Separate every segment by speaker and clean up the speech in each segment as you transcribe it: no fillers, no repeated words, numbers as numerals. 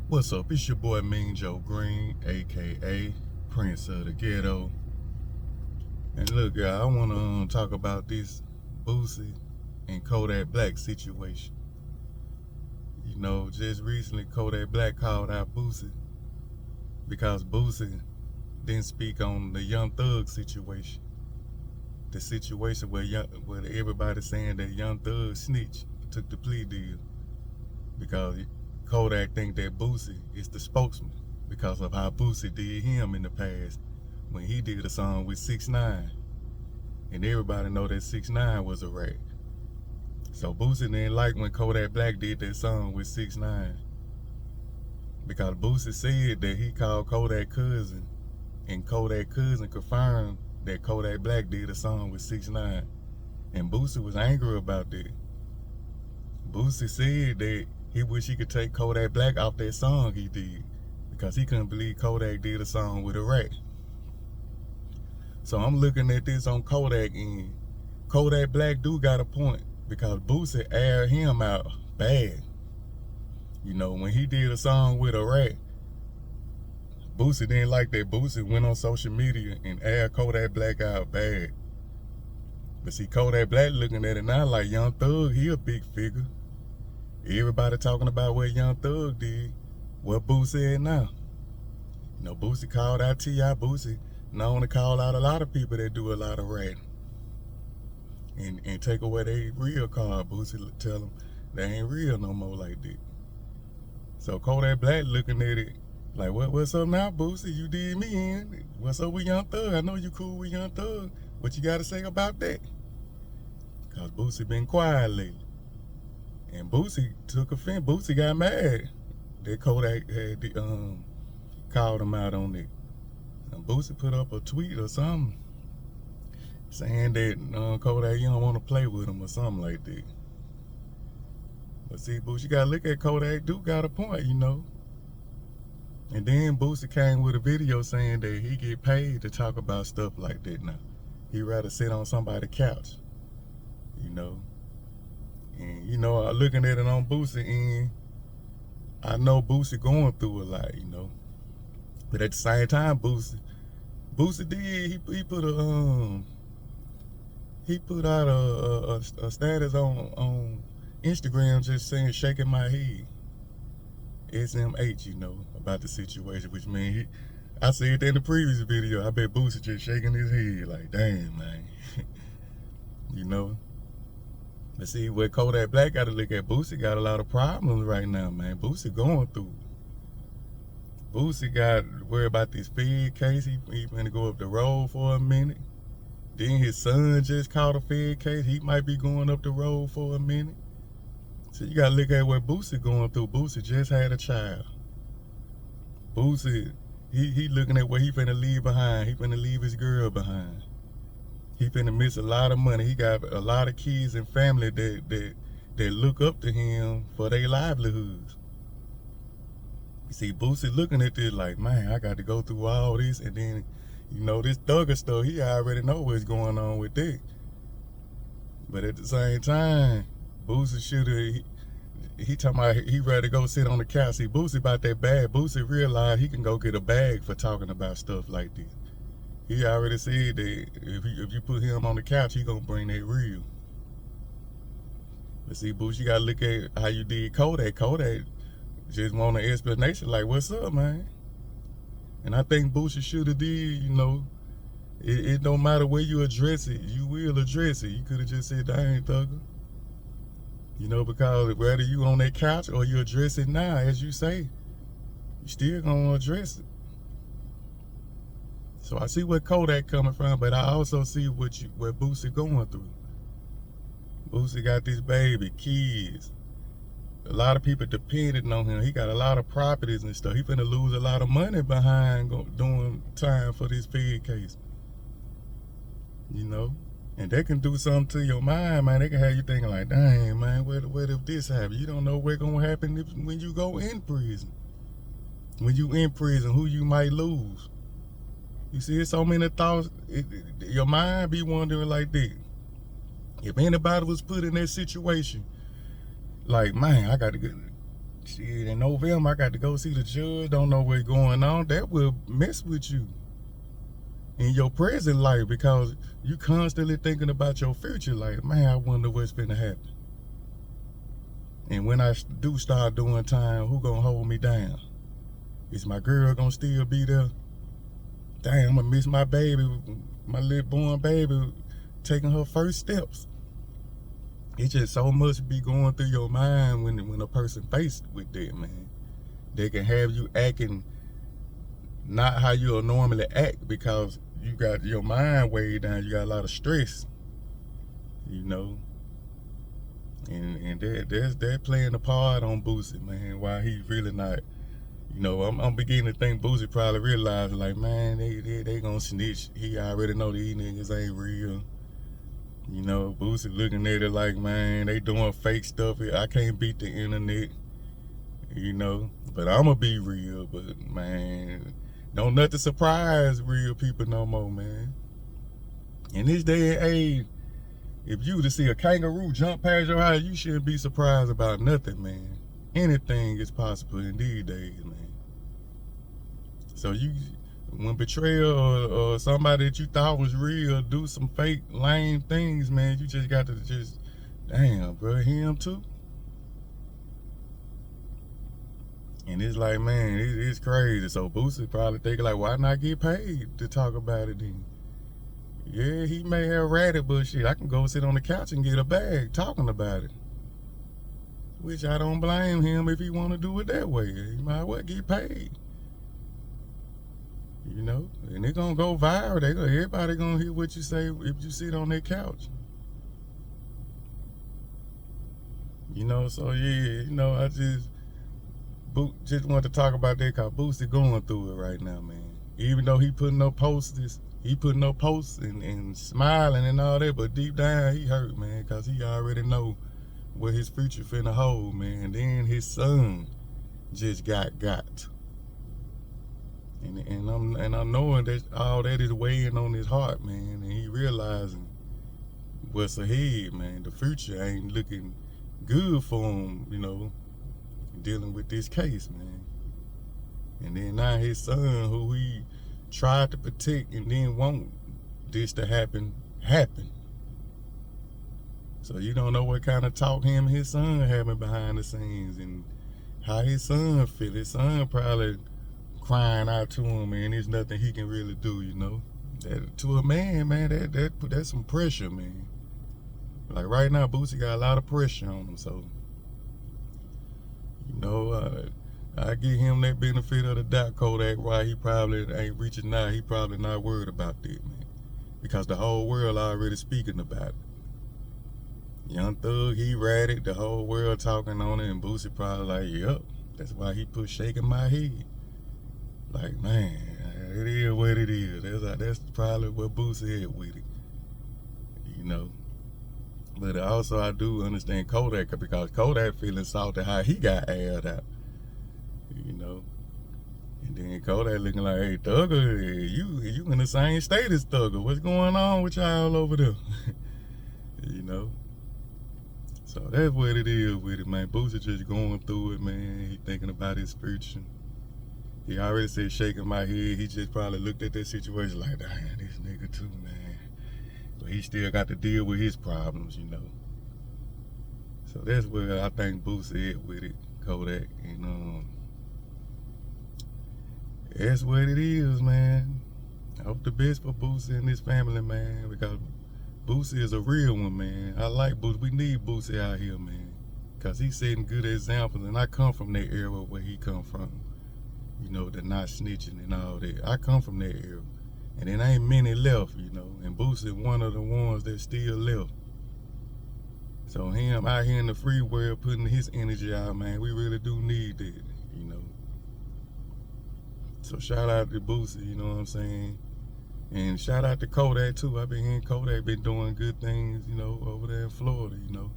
Speaker 1: What's up? It's your boy Mean Joe Green, aka Prince of the Ghetto. And look, y'all, I wanna talk about this Boosie and Kodak Black situation. You know, just recently Kodak Black called out Boosie because Boosie didn't speak on the Young Thug situation. The situation where everybody's saying that Young Thug snitched, took the plea deal because Kodak think that Boosie is the spokesman because of how Boosie did him in the past when he did a song with 6ix9ine, and everybody know that 6ix9ine was a rat. So Boosie didn't like when Kodak Black did that song with 6ix9ine because Boosie said that he called Kodak cousin, and Kodak cousin confirmed that Kodak Black did a song with 6ix9ine, and Boosie was angry about that. Boosie said that he wish he could take Kodak Black off that song he did because he couldn't believe Kodak did a song with a rat. So I'm looking at this on Kodak end. Kodak Black do got a point because Boosie aired him out bad. You know, when he did a song with a rat, Boosie didn't like that. Boosie went on social media and aired Kodak Black out bad. But see, Kodak Black looking at it now like Young Thug, he a big figure. Everybody talking about what Young Thug did, what Boosie said now. You know, Boosie called out T.I. Boosie known to call out a lot of people that do a lot of ratting. And take away their real card. Boosie tell them they ain't real no more like that. So Kodak Black looking at it like, what's up now, Boosie? You did me in. What's up with Young Thug? I know you cool with Young Thug. What you gotta say about that? Cause Boosie been quiet lately. And Boosie took offense. Boosie got mad that Kodak had called him out on it. And Boosie put up a tweet or something saying that Kodak, you don't want to play with him or something like that. But see, Boosie, you gotta look at Kodak do got a point, you know. And then Boosie came with a video saying that he get paid to talk about stuff like that now. He'd rather sit on somebody's couch, you know. And, you know, looking at it on Boosie end, I know Boosie going through a lot, you know. But at the same time, Boosie did, he put out a status on Instagram just saying, shaking my head. SMH, you know, about the situation, which means I said that in the previous video, I bet Boosie just shaking his head like, damn, man. You know? But see, what Kodak Black got to look at, Boosie got a lot of problems right now, man. Boosie going through. Boosie got worried about this Fed case. He finna go up the road for a minute. Then his son just caught a Fed case. He might be going up the road for a minute. So you gotta look at what Boosie going through. Boosie just had a child. Boosie, he looking at what he finna leave behind. He finna leave his girl behind. He finna miss a lot of money. He got a lot of kids and family that look up to him for their livelihoods. You see, Boosie looking at this like, man, I got to go through all this, and then, you know, this thugger stuff, he already know what's going on with that. But at the same time, Boosie should've, he talking about he ready to go sit on the couch. See, Boosie about that bag. Boosie realized he can go get a bag for talking about stuff like this. He already said that if you put him on the couch, he gonna bring that real. But see, Boosie, you gotta look at how you did Kodak. Kodak just want an explanation like, what's up, man? And I think Boosie should've did, you know, it don't matter where you address it, you will address it. You could've just said, dang, thugger. You know, because whether you on that couch or you address it now, as you say, you still gonna address it. So I see where Kodak coming from, but I also see what Boosie going through. Boosie got this baby, kids. A lot of people depending on him. He got a lot of properties and stuff. He finna lose a lot of money behind doing time for this Fed case. You know? And they can do something to your mind, man. They can have you thinking like, dang, man, what if this happens? You don't know what's gonna happen when you go in prison. When you in prison, who you might lose. You see, it's so many thoughts. Your mind be wondering like that. If anybody was put in that situation, like, man, I got to get, shit, in November I got to go see the judge, don't know what's going on. That will mess with you in your present life because you constantly thinking about your future. Like, man, I wonder what's finna happen. And when I do start doing time, who gonna hold me down? Is my girl gonna still be there? Damn, I'm gonna miss my baby, my little born baby, taking her first steps. It's just so much be going through your mind when a person faced with that, man. They can have you acting not how you'll normally act because you got your mind weighed down. You got a lot of stress, you know. And they're playing a part on Boosie, man. Why he really not, you know. I'm beginning to think Boosie probably realized, like, man, they gonna snitch. He already know these niggas ain't real. You know, Boosie looking at it like, man, they doing fake stuff. I can't beat the internet, you know. But I'ma be real. But man, don't nothing surprise real people no more, man. In this day and age, if you to see a kangaroo jump past your house, you shouldn't be surprised about nothing, man. Anything is possible in these days, man. So when betrayal or somebody that you thought was real do some fake lame things, man, you just got to damn, bro, him too. And it's like, man, it's crazy. So Boosie probably thinking like, why not get paid to talk about it then? Yeah, he may have ratted, but shit, I can go sit on the couch and get a bag talking about it. Which I don't blame him if he want to do it that way. He might as well get paid. You know, and it's gonna go viral. Everybody gonna hear what you say if you sit on that couch. You know, so yeah, you know, I just want to talk about that because Boosie going through it right now, man. Even though he putting no posts and smiling and all that, but deep down he hurt, man, because he already know what his future finna hold, man. And then his son just got. And I'm knowing that all that is weighing on his heart, man, and he realizing what's ahead, man. The future ain't looking good for him, you know, dealing with this case, man. And then now his son, who he tried to protect and then want this to happen. So you don't know what kind of talk him and his son having behind the scenes and how his son feel. His son probably crying out to him, man. There's nothing he can really do, you know. That to a man, man, that's some pressure, man. Like right now, Boosie got a lot of pressure on him, so you know, I give him that benefit of the doubt, Kodak. Why he probably ain't reaching out. He probably not worried about that, man, because the whole world already speaking about it. Young Thug, he ratted, the whole world talking on it, and Boosie probably like, yep, that's why he put shaking my head. Like, man, it is what it is. That's probably what Boosie had with it, you know. But also I do understand Kodak, because Kodak feeling salty how he got aired out, you know. And then Kodak looking like, hey, Thugger, you in the same state as Thugger. What's going on with y'all over there? You know. So that's what it is with it, man. Boosie just going through it, man. He thinking about his future. He already said shaking my head. He just probably looked at that situation like, damn, this nigga too, man. But he still got to deal with his problems, you know. So that's where I think Boosie is with it, Kodak. And that's what it is, man. I hope the best for Boosie and his family, man, because Boosie is a real one, man. I like Boosie. We need Boosie out here, man, because he's setting good examples. And I come from that era where he come from. You know, the not snitching and all that. I come from that era. And there ain't many left, you know. And Boosie one of the ones that still left. So him out here in the free world putting his energy out, man, we really do need that, you know. So shout out to Boosie, you know what I'm saying? And shout out to Kodak too. I've been hearing Kodak been doing good things, you know, over there in Florida, you know.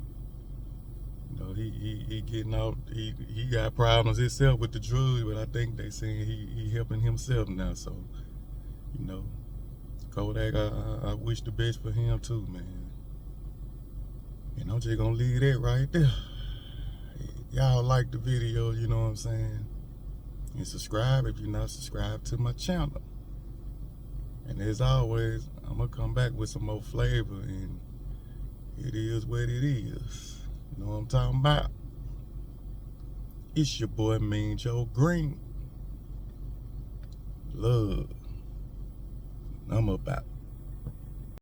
Speaker 1: You know, he getting out, he got problems himself with the drugs, but I think they saying he helping himself now. So, you know, Kodak, I wish the best for him too, man. And I'm just gonna leave that right there. y'all like the video, you know what I'm saying? And subscribe if you're not subscribed to my channel. And as always, I'm gonna come back with some more flavor, and it is what it is. You know what I'm talking about? It's your boy Mean Joe Green. Love. I'm about